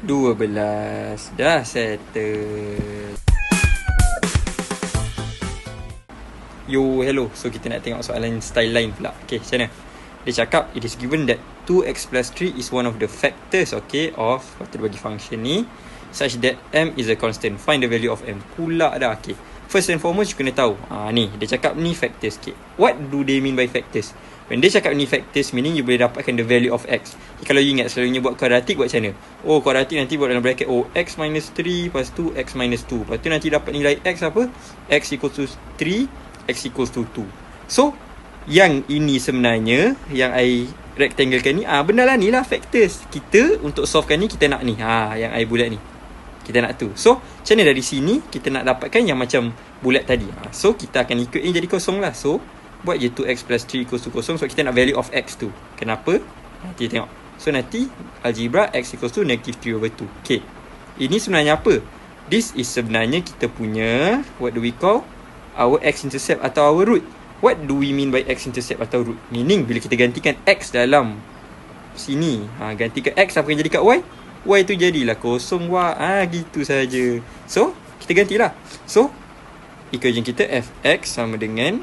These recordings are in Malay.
12. Dah settle. Yo, hello. So kita nak tengok soalan style lain pula. Okay, macam mana? Dia cakap, it is given that 2x plus 3 is one of the factors, okay, of, lepas tu dia bagi function ni, such that m is a constant. Find the value of m. Pula dah, okay. First and foremost, you kena tahu. Ni, dia cakap ni factors, okay. What do they mean by factors? When dia cakap ni factors, meaning you boleh dapatkan the value of x. Okay, kalau you ingat, selalunya buat kuadratik, buat macam mana? Oh, kuadratik nanti buat dalam bracket, x minus 3, lepas tu x minus 2. Lepas tu nanti dapat nilai x apa? X equals to 3, x equals to 2. So, yang ini sebenarnya, yang I rectanglekan ni, benda lah ni lah factors. Kita untuk solvekan ni, kita nak ni. Yang I bulat ni. Kita nak tu. So, macam mana dari sini, kita nak dapatkan yang macam bulat tadi. So, kita akan ikut ini jadi kosong lah. So, buat je 2x plus 3 equals to kosong. So, kita nak value of x tu. Kenapa? Nanti tengok. So, nanti algebra x equals to negative 3 over 2. Okay. Ini sebenarnya apa? This is sebenarnya kita punya, what do we call? Our x-intercept atau our root. What do we mean by x-intercept atau root? Meaning, bila kita gantikan x dalam sini, gantikan x, apa yang jadi kat y? Y tu jadilah kosong y. Gitu saja. So, kita gantilah. So, equation kita fx sama dengan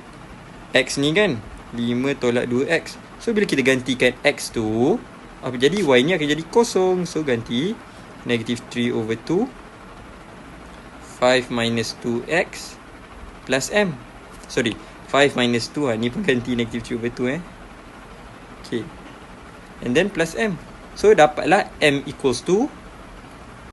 x ni kan, 5 tolak 2x. So, bila kita gantikan x tu, apa jadi? Y ni akan jadi kosong. So, ganti negative 3 over 2, 5 minus 2x plus m. Sorry, 5 minus 2 ni pun ganti negative 3 over 2 Okay. And then plus m. So dapatlah m equals to